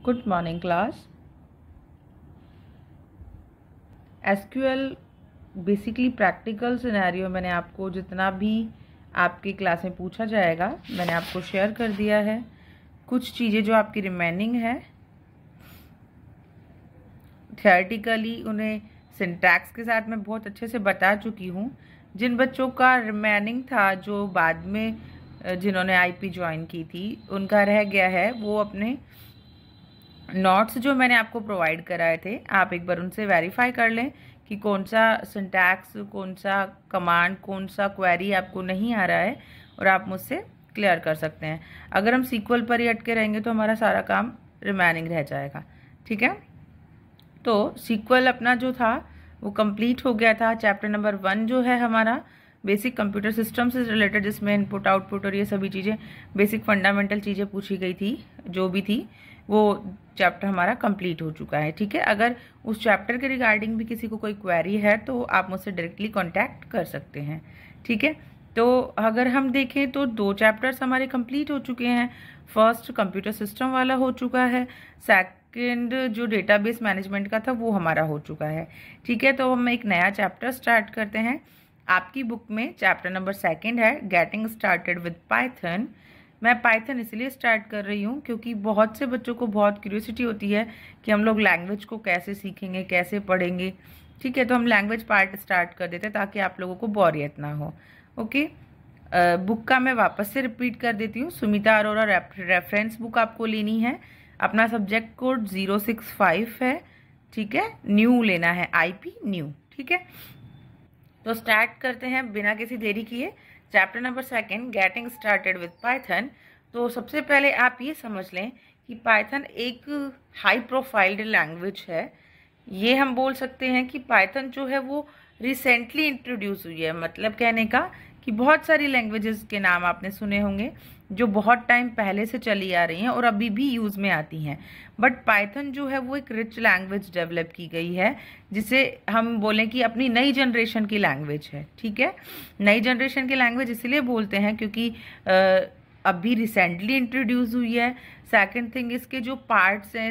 Good morning class. SQL basically practical scenario मैंने आपको जितना भी आपकी क्लास में पूछा जाएगा मैंने आपको शेयर कर दिया है। कुछ चीज़ें जो आपकी रिमेनिंग है थियोरेटिकली उन्हें सिंटैक्स के साथ मैं बहुत अच्छे से बता चुकी हूँ। जिन बच्चों का रिमेनिंग था जो बाद में जिन्होंने आईपी ज्वाइन की थी उनका रह गया है, वो अपने नोट्स जो मैंने आपको प्रोवाइड कराए थे आप एक बार उनसे वेरीफाई कर लें कि कौन सा सिंटैक्स, कौन सा कमांड, कौन सा क्वेरी आपको नहीं आ रहा है और आप मुझसे क्लियर कर सकते हैं। अगर हम सीक्वल पर ही अटके रहेंगे तो हमारा सारा काम रिमेनिंग रह जाएगा। ठीक है, तो सीक्वल अपना जो था वो कंप्लीट हो गया था। चैप्टर नंबर 1 जो है हमारा बेसिक कंप्यूटर सिस्टम से रिलेटेड, जिसमें इनपुट आउटपुट और ये सभी चीज़ें बेसिक फंडामेंटल चीज़ें पूछी गई थी, जो भी थी वो चैप्टर हमारा कंप्लीट हो चुका है। ठीक है, अगर उस चैप्टर के रिगार्डिंग भी किसी को कोई क्वेरी है तो आप मुझसे डायरेक्टली कांटेक्ट कर सकते हैं। ठीक है, तो अगर हम देखें तो 2 चैप्टर्स हमारे कंप्लीट हो चुके हैं। फर्स्ट कंप्यूटर सिस्टम वाला हो चुका है, सेकंड जो डेटाबेस मैनेजमेंट का था वो हमारा हो चुका है। ठीक है, तो हम एक नया चैप्टर स्टार्ट करते हैं। आपकी बुक में चैप्टर नंबर 2 है गेटिंग स्टार्टेड विद पाइथन। मैं पाइथन इसलिए स्टार्ट कर रही हूँ क्योंकि बहुत से बच्चों को बहुत क्यूरियोसिटी होती है कि हम लोग लैंग्वेज को कैसे सीखेंगे, कैसे पढ़ेंगे। ठीक है, तो हम लैंग्वेज पार्ट स्टार्ट कर देते हैं ताकि आप लोगों को बोरियत ना हो। ओके, बुक का मैं वापस से रिपीट कर देती हूँ। सुमिता अरोरा रेफरेंस बुक आपको लेनी है। अपना सब्जेक्ट कोड 065 है। ठीक है, न्यू लेना है, IP न्यू। ठीक है, तो स्टार्ट करते हैं बिना किसी देरी किए। Chapter number 2 getting started with Python. तो सबसे पहले आप ये समझ लें कि पाइथन एक हाई प्रोफाइल्ड लैंग्वेज है। ये हम बोल सकते हैं कि पाइथन जो है वो रिसेंटली इंट्रोड्यूस हुई है। मतलब कहने का कि बहुत सारी लैंग्वेजेस के नाम आपने सुने होंगे जो बहुत टाइम पहले से चली आ रही हैं और अभी भी यूज़ में आती हैं, बट पाइथन जो है वो एक रिच लैंग्वेज डेवलप की गई है जिसे हम बोलें कि अपनी नई जनरेशन की लैंग्वेज है। ठीक है, नई जनरेशन की लैंग्वेज इसलिए बोलते हैं क्योंकि अभी रिसेंटली इंट्रोड्यूस हुई है। सेकंड थिंग, इसके जो पार्ट्स हैं,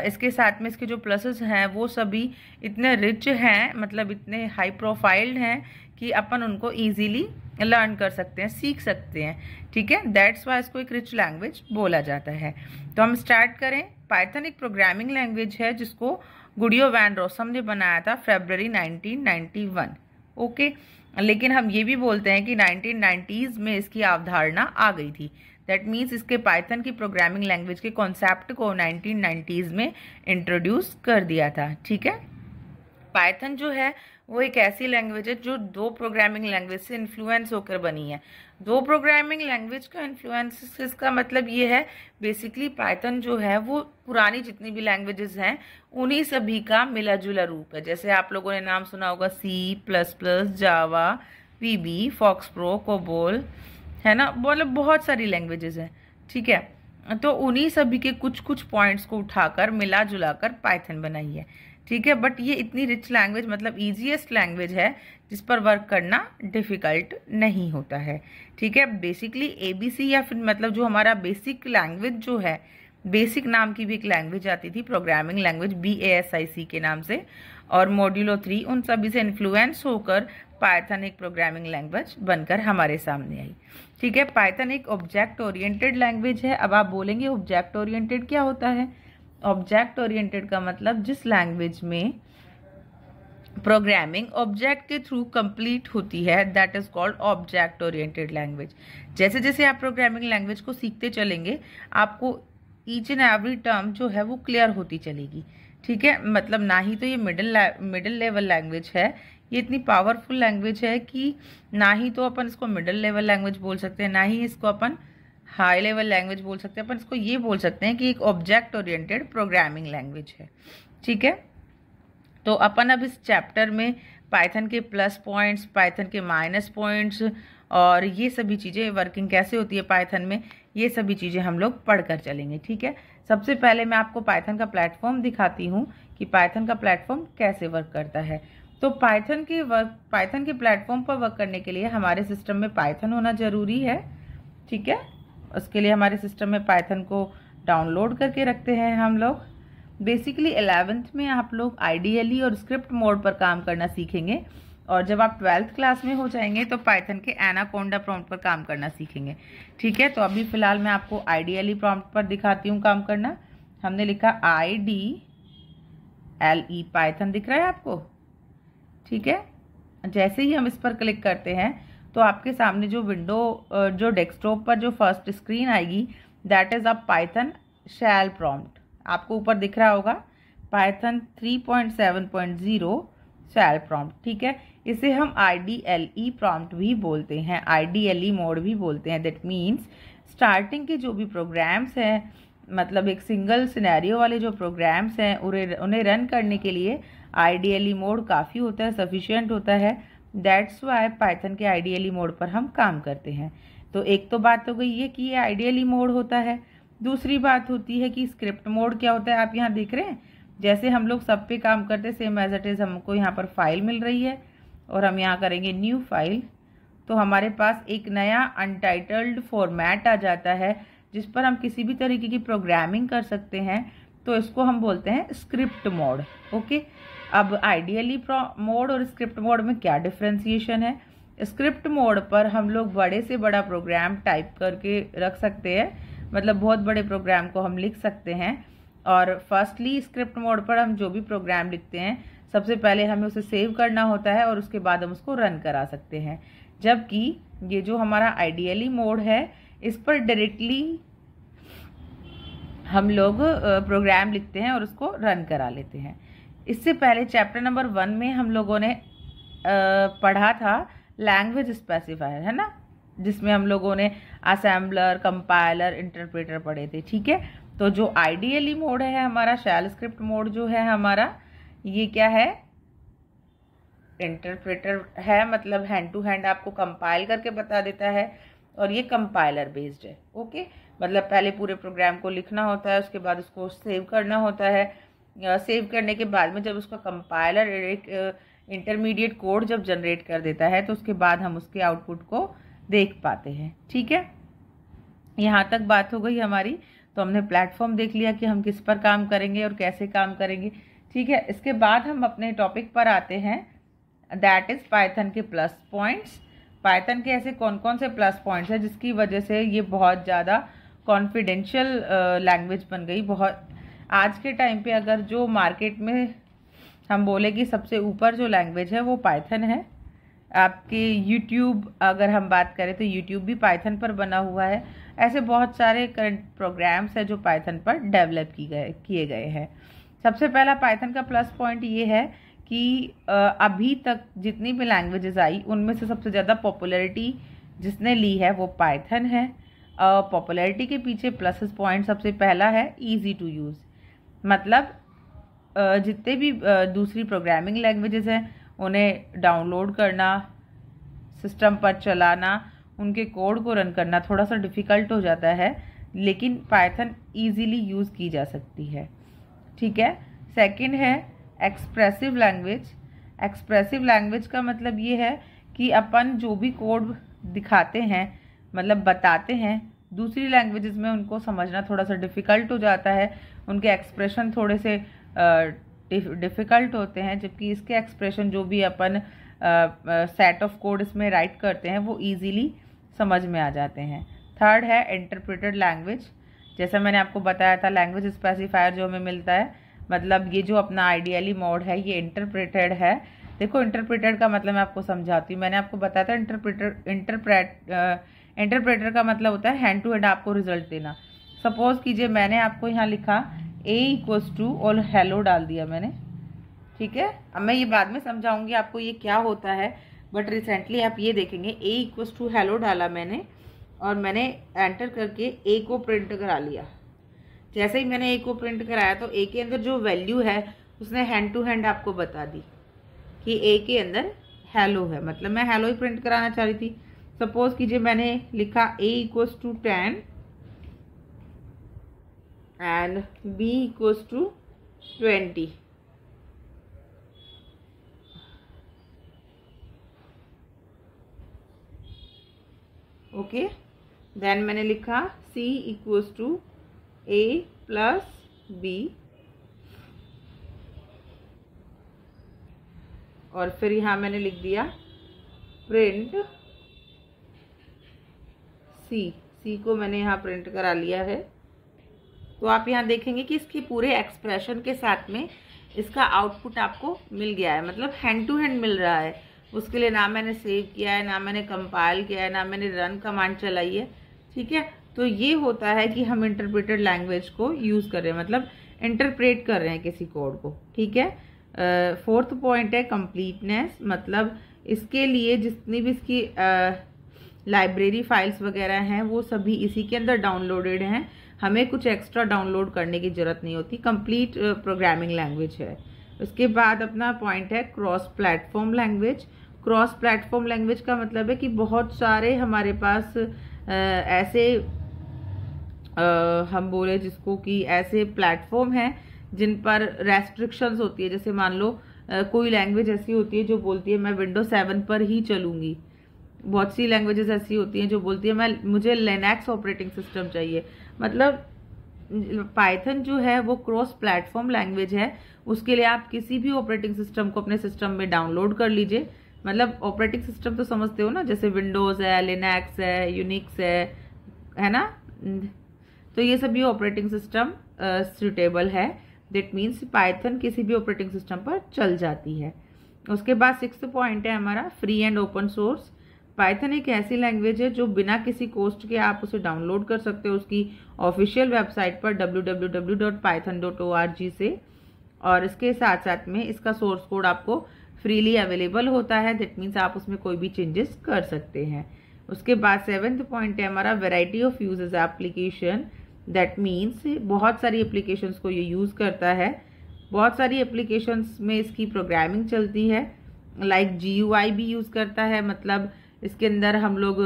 इसके साथ में इसके जो प्लसेस हैं वो सभी इतने रिच हैं, मतलब इतने हाई प्रोफाइल्ड हैं कि अपन उनको इजीली लर्न कर सकते हैं, सीख सकते हैं। ठीक है, दैट्स वाई इसको एक रिच लैंग्वेज बोला जाता है। तो हम स्टार्ट करें। पाइथन एक प्रोग्रामिंग लैंग्वेज है जिसको गुडियो वैन रोसम ने बनाया था फरवरी 1991। ओके, लेकिन हम ये भी बोलते हैं कि 1990s में इसकी अवधारणा आ गई थी। दैट मीन्स इसके पाइथन की प्रोग्रामिंग लैंग्वेज के कॉन्सेप्ट को 1990s में इंट्रोड्यूस कर दिया था। ठीक है, पाइथन जो है वो एक ऐसी लैंग्वेज है जो 2 प्रोग्रामिंग लैंग्वेज से इन्फ्लुएंस होकर बनी है। 2 प्रोग्रामिंग लैंग्वेज का इन्फ्लुएंस का मतलब ये है बेसिकली पाइथन जो है वो पुरानी जितनी भी लैंग्वेजेस हैं उन्हीं सभी का मिला जुला रूप है। जैसे आप लोगों ने नाम सुना होगा C++, जावा, VB, फॉक्सप्रो, कोबोल, है ना, मतलब बहुत सारी लैंग्वेजेस हैं। ठीक है, तो उन्हीं सभी के कुछ कुछ पॉइंट्स को उठाकर मिला जुलाकर पाइथन बनाई है। ठीक है, बट ये इतनी रिच लैंग्वेज, मतलब ईजीएस्ट लैंग्वेज है जिस पर वर्क करना डिफिकल्ट नहीं होता है। ठीक है, बेसिकली ABC या फिर मतलब जो हमारा बेसिक लैंग्वेज जो है, बेसिक नाम की भी एक लैंग्वेज आती थी प्रोग्रामिंग लैंग्वेज BASIC के नाम से, और मॉड्यूलो 3 उन सभी से इन्फ्लुएंस होकर पाइथन एक प्रोग्रामिंग लैंग्वेज बनकर हमारे सामने आई। ठीक है, पाइथन एक ऑब्जेक्ट ओरिएंटेड लैंग्वेज है। अब आप बोलेंगे ऑब्जेक्ट ओरिएंटेड क्या होता है? ऑब्जेक्ट ओरिएंटेड का मतलब जिस लैंग्वेज में प्रोग्रामिंग ऑब्जेक्ट के थ्रू कंप्लीट होती है, that is called object oriented language. जैसे जैसे आप प्रोग्रामिंग लैंग्वेज को सीखते चलेंगे आपको ईच एंड एवरी टर्म जो है वो क्लियर होती चलेगी। ठीक है, मतलब ना ही तो ये मिडिल लेवल लैंग्वेज है, ये इतनी पावरफुल लैंग्वेज है कि ना ही तो अपन इसको मिडिल लेवल लैंग्वेज बोल सकते हैं, ना ही इसको अपन हाई लेवल लैंग्वेज बोल सकते हैं। अपन इसको ये बोल सकते हैं कि एक ऑब्जेक्ट ओरिएंटेड प्रोग्रामिंग लैंग्वेज है। ठीक है, तो अपन अब इस चैप्टर में पाइथन के प्लस पॉइंट्स, पाइथन के माइनस पॉइंट्स और ये सभी चीज़ें, वर्किंग कैसे होती है पाइथन में, ये सभी चीज़ें हम लोग पढ़कर चलेंगे। ठीक है, सबसे पहले मैं आपको पाइथन का प्लेटफॉर्म दिखाती हूँ कि पाइथन का प्लेटफॉर्म कैसे वर्क करता है। तो पाइथन के प्लेटफॉर्म पर वर्क करने के लिए हमारे सिस्टम में पाइथन होना जरूरी है। ठीक है, उसके लिए हमारे सिस्टम में पाइथन को डाउनलोड करके रखते हैं हम लोग। बेसिकली 11th में आप लोग आईडीएलई और स्क्रिप्ट मोड पर काम करना सीखेंगे, और जब आप 12th क्लास में हो जाएंगे तो पाइथन के एनाकोंडा प्रॉम्प्ट पर काम करना सीखेंगे। ठीक है, तो अभी फ़िलहाल मैं आपको आईडीएलई प्रॉम्प्ट पर दिखाती हूँ काम करना। हमने लिखा IDLE, पाइथन दिख रहा है आपको? ठीक है, जैसे ही हम इस पर क्लिक करते हैं तो आपके सामने जो विंडो जो डेस्कटॉप पर जो फर्स्ट स्क्रीन आएगी, that is a Python shell prompt. आपको ऊपर दिख रहा होगा पाइथन 3.7.0 शैल प्रॉम्प्ट। ठीक है, इसे हम IDLE प्रॉम्प्ट भी बोलते हैं, IDLE मोड भी बोलते हैं। दैट मीन्स स्टार्टिंग के जो भी प्रोग्राम्स हैं, मतलब एक सिंगल सिनेरियो वाले जो प्रोग्राम्स हैं, उन्हें रन करने के लिए IDLE मोड काफ़ी होता है, सफिशिएंट होता है। दैट्स वाई पाइथन के IDLE मोड पर हम काम करते हैं। तो एक तो बात हो गई ये कि ये IDLE मोड होता है। दूसरी बात होती है कि स्क्रिप्ट मोड क्या होता है। आप यहाँ देख रहे हैं, जैसे हम लोग सब पे काम करते सेम एज इट इज़, हमको यहाँ पर फाइल मिल रही है और हम यहाँ करेंगे न्यू फाइल, तो हमारे पास एक नया अनटाइटल्ड फॉर्मेट आ जाता है जिस पर हम किसी भी तरीके की प्रोग्रामिंग कर सकते हैं। तो इसको हम बोलते हैं स्क्रिप्ट मोड। ओके, अब IDLE मोड और स्क्रिप्ट मोड में क्या डिफ्रेंसिएशन है? स्क्रिप्ट मोड पर हम लोग बड़े से बड़ा प्रोग्राम टाइप करके रख सकते हैं, मतलब बहुत बड़े प्रोग्राम को हम लिख सकते हैं। और फर्स्टली स्क्रिप्ट मोड पर हम जो भी प्रोग्राम लिखते हैं, सबसे पहले हमें उसे सेव करना होता है और उसके बाद हम उसको रन करा सकते हैं। जबकि ये जो हमारा IDLE मोड है, इस पर डायरेक्टली हम लोग प्रोग्राम लिखते हैं और उसको रन करा लेते हैं। इससे पहले चैप्टर नंबर 1 में हम लोगों ने पढ़ा था लैंग्वेज स्पेसिफायर, है ना, जिसमें हम लोगों ने असेंबलर, कंपाइलर, इंटरप्रेटर पढ़े थे। ठीक है, तो जो IDLE मोड है हमारा, शैल स्क्रिप्ट मोड जो है हमारा, ये क्या है? इंटरप्रेटर है, मतलब हैंड टू हैंड आपको कंपाइल करके बता देता है, और ये कंपाइलर बेस्ड है। ओके, मतलब पहले पूरे प्रोग्राम को लिखना होता है, उसके बाद उसको सेव करना होता है। सेव करने के बाद में जब उसका कंपाइलर एक इंटरमीडिएट कोड जब जनरेट कर देता है, तो उसके बाद हम उसके आउटपुट को देख पाते हैं। ठीक है, यहाँ तक बात हो गई हमारी। तो हमने प्लेटफॉर्म देख लिया कि हम किस पर काम करेंगे और कैसे काम करेंगे। ठीक है, इसके बाद हम अपने टॉपिक पर आते हैं, दैट इज़ पाइथन के प्लस पॉइंट्स। पाइथन के ऐसे कौन कौन से प्लस पॉइंट्स हैं जिसकी वजह से ये बहुत ज़्यादा कॉन्फिडेंशियल लैंग्वेज बन गई। बहुत आज के टाइम पे अगर जो मार्केट में हम बोले कि सबसे ऊपर जो लैंग्वेज है वो पाइथन है। आपके यूट्यूब अगर हम बात करें तो यूट्यूब भी पाइथन पर बना हुआ है। ऐसे बहुत सारे करंट प्रोग्राम्स हैं जो पाइथन पर डेवलप किए गए हैं। सबसे पहला पाइथन का प्लस पॉइंट ये है कि अभी तक जितनी भी लैंग्वेजेस आई उनमें से सबसे ज़्यादा पॉपुलैरिटी जिसने ली है वो पाइथन है। पॉपुलैरिटी के पीछे प्लस पॉइंट सबसे पहला है ईजी टू यूज़, मतलब जितने भी दूसरी प्रोग्रामिंग लैंग्वेजेस हैं उन्हें डाउनलोड करना, सिस्टम पर चलाना, उनके कोड को रन करना थोड़ा सा डिफ़िकल्ट हो जाता है, लेकिन पाइथन ईजीली यूज़ की जा सकती है। ठीक है, सेकंड है एक्सप्रेसिव लैंग्वेज। एक्सप्रेसिव लैंग्वेज का मतलब ये है कि अपन जो भी कोड दिखाते हैं, मतलब बताते हैं, दूसरी लैंग्वेजेस में उनको समझना थोड़ा सा डिफ़िकल्ट हो जाता है, उनके एक्सप्रेशन थोड़े से डिफ़िकल्ट होते हैं, जबकि इसके एक्सप्रेशन जो भी अपन सेट ऑफ कोड इसमें राइट करते हैं वो इजीली समझ में आ जाते हैं। थर्ड है इंटरप्रेटेड लैंग्वेज। जैसा मैंने आपको बताया था, लैंग्वेज स्पेसिफायर जो हमें मिलता है, मतलब ये जो अपना IDLE मोड है ये इंटरप्रेटेड है। देखो, इंटरप्रेटेड का मतलब मैं आपको समझाती हूँ। मैंने आपको बताया था इंटरप्रेटर का मतलब होता है हैंड टू हैंड आपको रिजल्ट देना। सपोज कीजिए मैंने आपको यहाँ लिखा A=, और हेलो डाल दिया मैंने। ठीक है, अब मैं ये बाद में समझाऊंगी आपको ये क्या होता है, बट रिसेंटली आप ये देखेंगे A=, हेलो डाला मैंने, और मैंने एंटर करके A को प्रिंट करा लिया। जैसे ही मैंने A को प्रिंट कराया तो A के अंदर जो वैल्यू है उसने हैंड टू हैंड आपको बता दी कि A के अंदर हेलो है, मतलब मैं हेलो ही प्रिंट कराना चाह रही थी। सपोज कीजिए मैंने लिखा A=10 and B=20। Okay, then मैंने लिखा C= a+b और फिर यहाँ मैंने लिख दिया प्रिंट सी को मैंने यहाँ प्रिंट करा लिया है। तो आप यहाँ देखेंगे कि इसकी पूरे एक्सप्रेशन के साथ में इसका आउटपुट आपको मिल गया है, मतलब हैंड टू हैंड मिल रहा है। उसके लिए ना मैंने सेव किया है, ना मैंने कंपाइल किया है, ना मैंने रन कमांड चलाई है। ठीक है, तो ये होता है कि हम इंटरप्रेटेड लैंग्वेज को यूज़ कर रहे हैं, मतलब इंटरप्रेट कर रहे हैं किसी कोड को। ठीक है, फोर्थ पॉइंट है कंप्लीटनेस, मतलब इसके लिए जितनी भी इसकी लाइब्रेरी फाइल्स वगैरह हैं वो सभी इसी के अंदर डाउनलोडेड हैं, हमें कुछ एक्स्ट्रा डाउनलोड करने की ज़रूरत नहीं होती। कंप्लीट प्रोग्रामिंग लैंग्वेज है। उसके बाद अपना पॉइंट है cross platform language. Cross platform language का मतलब है कि बहुत सारे हमारे पास ऐसे हम बोले जिसको कि ऐसे प्लेटफॉर्म हैं जिन पर रेस्ट्रिक्शंस होती है। जैसे मान लो कोई लैंग्वेज ऐसी होती है जो बोलती है मैं विंडोज 7 पर ही चलूँगी। बहुत सी लैंग्वेजेस ऐसी होती हैं जो बोलती है मुझे लिनक्स ऑपरेटिंग सिस्टम चाहिए। मतलब पाइथन जो है वो क्रॉस प्लेटफॉर्म लैंग्वेज है। उसके लिए आप किसी भी ऑपरेटिंग सिस्टम को अपने सिस्टम में डाउनलोड कर लीजिए। मतलब ऑपरेटिंग सिस्टम तो समझते हो ना, जैसे विंडोज़ है, लिनक्स है, यूनिक्स है ना। तो ये सभी ऑपरेटिंग सिस्टम सूटेबल है। दैट मीन्स पाइथन किसी भी ऑपरेटिंग सिस्टम पर चल जाती है। उसके बाद 6th पॉइंट है हमारा free and open source. Python एक ऐसी लैंग्वेज है जो बिना किसी कॉस्ट के आप उसे डाउनलोड कर सकते हो उसकी ऑफिशियल वेबसाइट पर www.python.org से, और इसके साथ साथ में इसका सोर्स कोड आपको फ्रीली अवेलेबल होता है। दैट मीन्स आप उसमें कोई भी चेंजेस कर सकते हैं। उसके बाद 7th पॉइंट है हमारा variety of uses application. That means बहुत सारी एप्लीकेशंस को ये यूज़ करता है। बहुत सारी एप्लीकेशंस में इसकी प्रोग्रामिंग चलती है। लाइक GUI भी यूज़ करता है, मतलब इसके अंदर हम लोग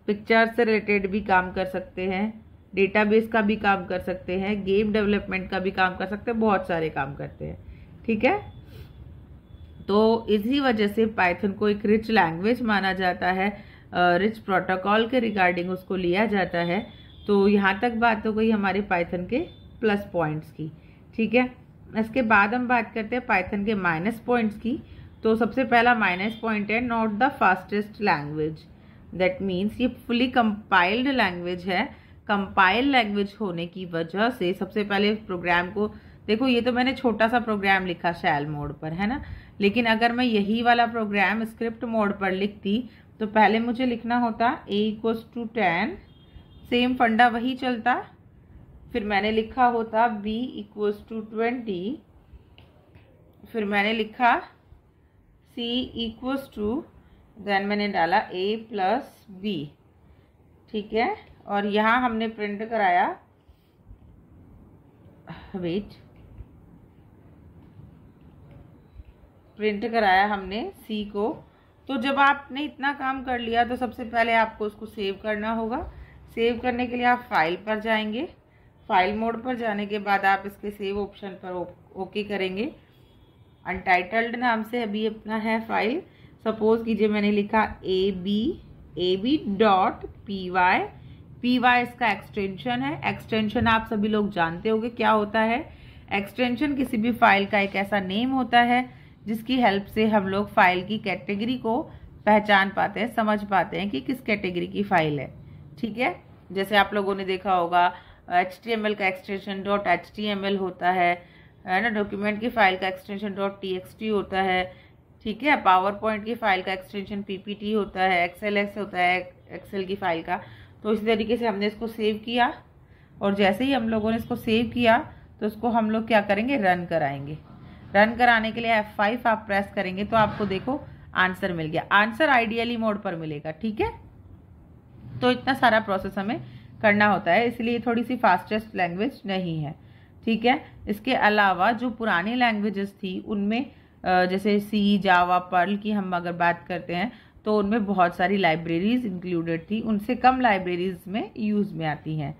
पिक्चर से रिलेटेड भी काम कर सकते हैं, डेटाबेस का भी काम कर सकते हैं, गेम डेवलपमेंट का भी काम कर सकते हैं, बहुत सारे काम करते हैं। ठीक है, तो इसी वजह से पाइथन को एक रिच लैंग्वेज माना जाता है, रिच प्रोटोकॉल के रिगार्डिंग उसको लिया जाता है। तो यहाँ तक बात हो गई हमारे पाइथन के प्लस पॉइंट्स की। ठीक है, इसके बाद हम बात करते हैं पाइथन के माइनस पॉइंट्स की। तो सबसे पहला माइनस पॉइंट है not the fastest language. That means ये फुली कंपाइल्ड लैंग्वेज है। कंपाइल लैंग्वेज होने की वजह से सबसे पहले प्रोग्राम को देखो, ये तो मैंने छोटा सा प्रोग्राम लिखा शैल मोड पर, है ना। लेकिन अगर मैं यही वाला प्रोग्राम स्क्रिप्ट मोड पर लिखती तो पहले मुझे लिखना होता a=10, सेम फंडा वही चलता। फिर मैंने लिखा होता b=20, फिर मैंने लिखा c=, देन मैंने डाला a+b। ठीक है, और यहाँ हमने प्रिंट कराया प्रिंट कराया हमने c को। तो जब आपने इतना काम कर लिया तो सबसे पहले आपको उसको सेव करना होगा। सेव करने के लिए आप फाइल पर जाएंगे। फाइल मोड पर जाने के बाद आप इसके सेव ऑप्शन पर ओके करेंगे। अनटाइटल्ड नाम से अभी अपना है फाइल। सपोज कीजिए मैंने लिखा ab.py। py इसका एक्सटेंशन है। एक्सटेंशन आप सभी लोग जानते होंगे क्या होता है। एक्सटेंशन किसी भी फाइल का एक ऐसा नेम होता है जिसकी हेल्प से हम लोग फाइल की कैटेगरी को पहचान पाते हैं, समझ पाते हैं कि किस कैटेगरी की फाइल है। ठीक है, जैसे आप लोगों ने देखा होगा HTML का एक्सटेंशन .html होता है ना। डॉक्यूमेंट की फाइल का एक्सटेंशन .txt होता है। ठीक है, पावर पॉइंट की फाइल का एक्सटेंशन PPT होता है, XLS होता है एक्सेल की फाइल का। तो इस तरीके से हमने इसको सेव किया, और जैसे ही हम लोगों ने इसको सेव किया तो उसको हम लोग क्या करेंगे, रन कराएंगे। रन कराने के लिए F5 आप प्रेस करेंगे तो आपको देखो आंसर मिल गया। आंसर आइडियली मोड पर मिलेगा। ठीक है, तो इतना सारा प्रोसेस हमें करना होता है, इसलिए थोड़ी सी फास्टेस्ट लैंग्वेज नहीं है। ठीक है, इसके अलावा जो पुरानी लैंग्वेजेस थी उनमें जैसे C, जावा, पर्ल की हम अगर बात करते हैं तो उनमें बहुत सारी लाइब्रेरीज इंक्लूडेड थी, उनसे कम लाइब्रेरीज में यूज़ में आती हैं।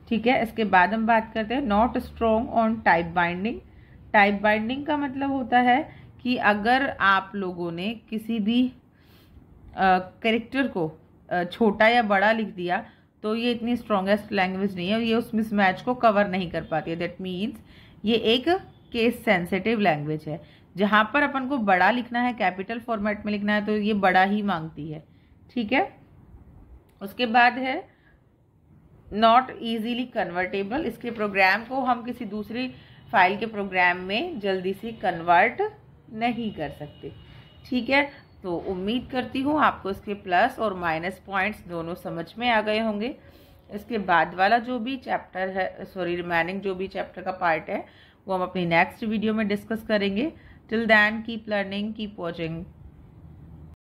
ठीक है, इसके बाद हम बात करते हैं not strong on type binding. Type binding का मतलब होता है कि अगर आप लोगों ने किसी भी कैरेक्टर को छोटा या बड़ा लिख दिया तो ये इतनी स्ट्रॉन्गेस्ट लैंग्वेज नहीं है, ये उस मिसमैच को कवर नहीं कर पाती है। दैट मीन्स ये एक केस सेंसिटिव लैंग्वेज है। जहाँ पर अपन को बड़ा लिखना है, कैपिटल फॉर्मेट में लिखना है, तो ये बड़ा ही मांगती है। ठीक है, उसके बाद है नॉट ईजीली कन्वर्टेबल। इसके प्रोग्राम को हम किसी दूसरी फाइल के प्रोग्राम में जल्दी से कन्वर्ट नहीं कर सकते। ठीक है, तो उम्मीद करती हूँ आपको इसके प्लस और माइनस पॉइंट्स दोनों समझ में आ गए होंगे। इसके बाद वाला जो भी चैप्टर है, सॉरी रिमेनिंग जो भी चैप्टर का पार्ट है, वो हम अपनी नेक्स्ट वीडियो में डिस्कस करेंगे। Till then keep learning, keep watching.